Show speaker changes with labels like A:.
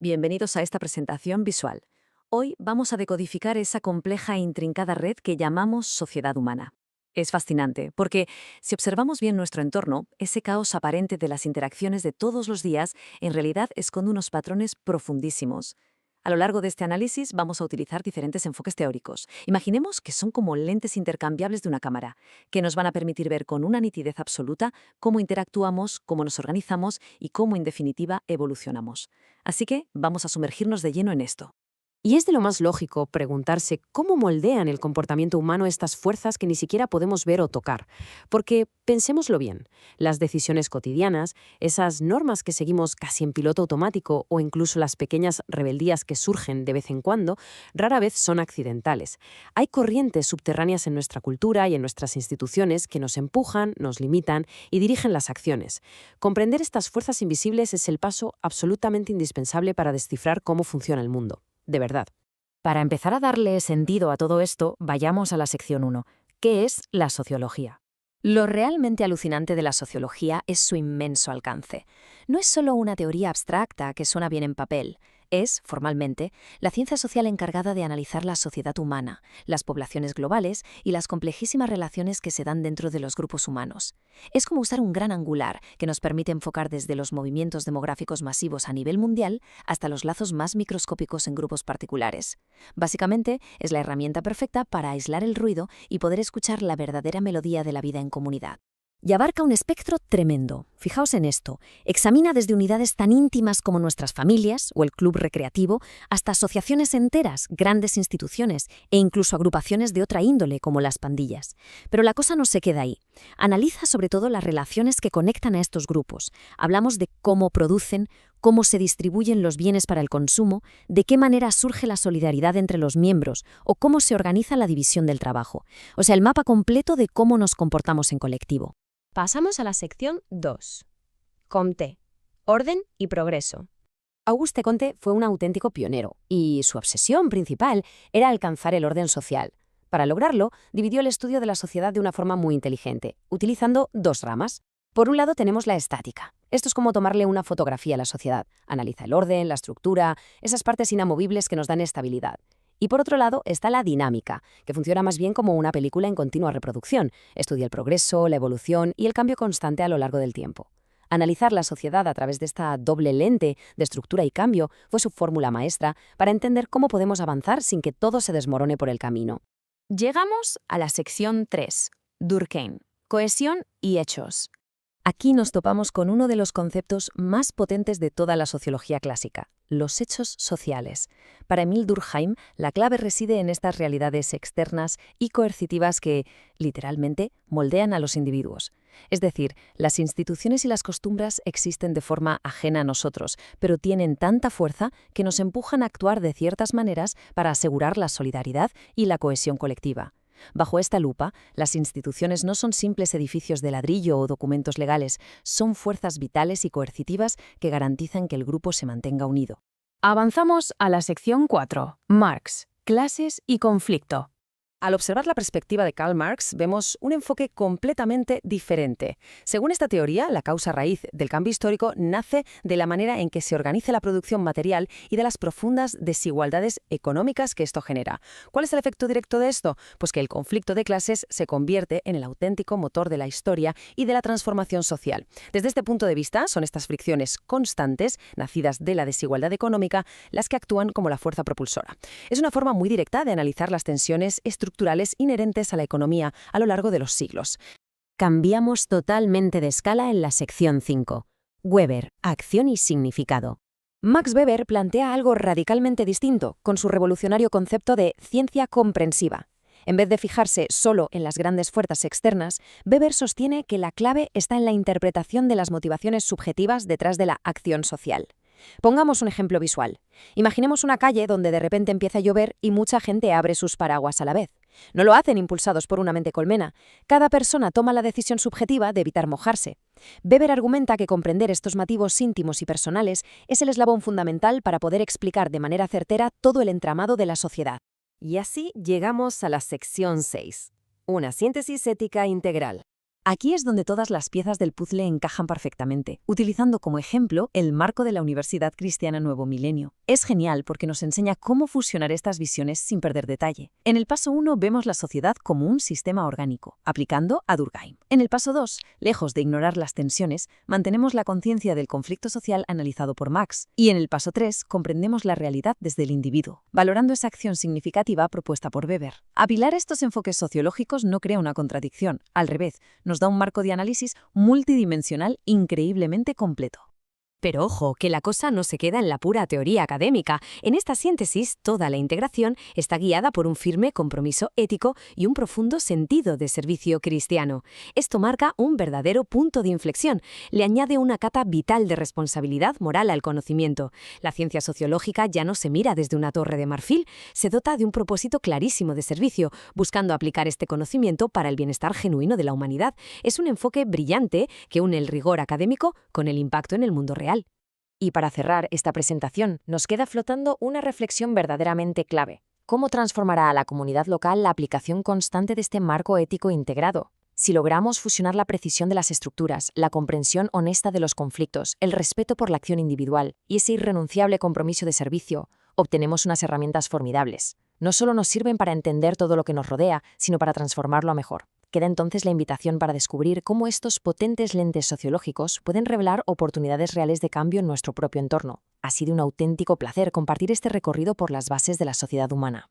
A: Bienvenidos a esta presentación visual. Hoy vamos a decodificar esa compleja e intrincada red que llamamos sociedad humana. Es fascinante, porque si observamos bien nuestro entorno, ese caos aparente de las interacciones de todos los días en realidad esconde unos patrones profundísimos. A lo largo de este análisis vamos a utilizar diferentes enfoques teóricos. Imaginemos que son como lentes intercambiables de una cámara, que nos van a permitir ver con una nitidez absoluta cómo interactuamos, cómo nos organizamos y cómo, en definitiva, evolucionamos. Así que vamos a sumergirnos de lleno en esto.
B: Y es de lo más lógico preguntarse cómo moldean el comportamiento humano estas fuerzas que ni siquiera podemos ver o tocar. Porque, pensémoslo bien, las decisiones cotidianas, esas normas que seguimos casi en piloto automático o incluso las pequeñas rebeldías que surgen de vez en cuando, rara vez son accidentales. Hay corrientes subterráneas en nuestra cultura y en nuestras instituciones que nos empujan, nos limitan y dirigen las acciones. Comprender estas fuerzas invisibles es el paso absolutamente indispensable para descifrar cómo funciona el mundo. De verdad.
C: Para empezar a darle sentido a todo esto, vayamos a la sección 1. ¿Qué es la sociología? Lo realmente alucinante de la sociología es su inmenso alcance. No es solo una teoría abstracta que suena bien en papel. Es, formalmente, la ciencia social encargada de analizar la sociedad humana, las poblaciones globales y las complejísimas relaciones que se dan dentro de los grupos humanos. Es como usar un gran angular que nos permite enfocar desde los movimientos demográficos masivos a nivel mundial hasta los lazos más microscópicos en grupos particulares. Básicamente, es la herramienta perfecta para aislar el ruido y poder escuchar la verdadera melodía de la vida en comunidad. Y abarca un espectro tremendo. Fijaos en esto. Examina desde unidades tan íntimas como nuestras familias o el club recreativo, hasta asociaciones enteras, grandes instituciones e incluso agrupaciones de otra índole como las pandillas. Pero la cosa no se queda ahí. Analiza sobre todo las relaciones que conectan a estos grupos. Hablamos de cómo producen, cómo se distribuyen los bienes para el consumo, de qué manera surge la solidaridad entre los miembros o cómo se organiza la división del trabajo. O sea, el mapa completo de cómo nos comportamos en colectivo.
D: Pasamos a la sección 2. Comte. Orden y progreso.
B: Auguste Comte fue un auténtico pionero y su obsesión principal era alcanzar el orden social. Para lograrlo, dividió el estudio de la sociedad de una forma muy inteligente, utilizando dos ramas. Por un lado tenemos la estática. Esto es como tomarle una fotografía a la sociedad. Analiza el orden, la estructura, esas partes inamovibles que nos dan estabilidad. Y por otro lado está la dinámica, que funciona más bien como una película en continua reproducción. Estudia el progreso, la evolución y el cambio constante a lo largo del tiempo. Analizar la sociedad a través de esta doble lente de estructura y cambio fue su fórmula maestra para entender cómo podemos avanzar sin que todo se desmorone por el camino.
C: Llegamos a la sección 3. Durkheim. Cohesión y hechos. Aquí nos topamos con uno de los conceptos más potentes de toda la sociología clásica, los hechos sociales. Para Émile Durkheim, la clave reside en estas realidades externas y coercitivas que, literalmente, moldean a los individuos. Es decir, las instituciones y las costumbres existen de forma ajena a nosotros, pero tienen tanta fuerza que nos empujan a actuar de ciertas maneras para asegurar la solidaridad y la cohesión colectiva. Bajo esta lupa, las instituciones no son simples edificios de ladrillo o documentos legales, son fuerzas vitales y coercitivas que garantizan que el grupo se mantenga unido.
E: Avanzamos a la sección 4. Marx, clases y conflicto.
A: Al observar la perspectiva de Karl Marx, vemos un enfoque completamente diferente. Según esta teoría, la causa raíz del cambio histórico nace de la manera en que se organiza la producción material y de las profundas desigualdades económicas que esto genera. ¿Cuál es el efecto directo de esto? Pues que el conflicto de clases se convierte en el auténtico motor de la historia y de la transformación social. Desde este punto de vista, son estas fricciones constantes, nacidas de la desigualdad económica, las que actúan como la fuerza propulsora. Es una forma muy directa de analizar las tensiones estructurales inherentes a la economía a lo largo de los siglos.
B: Cambiamos totalmente de escala en la sección 5. Weber, acción y significado.
D: Max Weber plantea algo radicalmente distinto con su revolucionario concepto de ciencia comprensiva. En vez de fijarse solo en las grandes fuerzas externas, Weber sostiene que la clave está en la interpretación de las motivaciones subjetivas detrás de la acción social. Pongamos un ejemplo visual. Imaginemos una calle donde de repente empieza a llover y mucha gente abre sus paraguas a la vez. No lo hacen impulsados por una mente colmena. Cada persona toma la decisión subjetiva de evitar mojarse. Weber argumenta que comprender estos motivos íntimos y personales es el eslabón fundamental para poder explicar de manera certera todo el entramado de la sociedad.
B: Y así llegamos a la sección 6. Una síntesis ética integral.
C: Aquí es donde todas las piezas del puzzle encajan perfectamente, utilizando como ejemplo el marco de la Universidad Cristiana Nuevo Milenio. Es genial porque nos enseña cómo fusionar estas visiones sin perder detalle. En el paso 1 vemos la sociedad como un sistema orgánico, aplicando a Durkheim. En el paso 2, lejos de ignorar las tensiones, mantenemos la conciencia del conflicto social analizado por Marx. Y en el paso 3, comprendemos la realidad desde el individuo, valorando esa acción significativa propuesta por Weber. Apilar estos enfoques sociológicos no crea una contradicción, al revés, nos da un marco de análisis multidimensional increíblemente completo.
B: Pero ojo, que la cosa no se queda en la pura teoría académica. En esta síntesis, toda la integración está guiada por un firme compromiso ético y un profundo sentido de servicio cristiano. Esto marca un verdadero punto de inflexión. Le añade una cata vital de responsabilidad moral al conocimiento. La ciencia sociológica ya no se mira desde una torre de marfil, se dota de un propósito clarísimo de servicio, buscando aplicar este conocimiento para el bienestar genuino de la humanidad. Es un enfoque brillante que une el rigor académico con el impacto en el mundo real.
D: Y para cerrar esta presentación, nos queda flotando una reflexión verdaderamente clave. ¿Cómo transformará a la comunidad local la aplicación constante de este marco ético integrado? Si logramos fusionar la precisión de las estructuras, la comprensión honesta de los conflictos, el respeto por la acción individual y ese irrenunciable compromiso de servicio, obtenemos unas herramientas formidables. No solo nos sirven para entender todo lo que nos rodea, sino para transformarlo a mejor. Queda entonces la invitación para descubrir cómo estos potentes lentes sociológicos pueden revelar oportunidades reales de cambio en nuestro propio entorno. Ha sido un auténtico placer compartir este recorrido por las bases de la sociedad humana.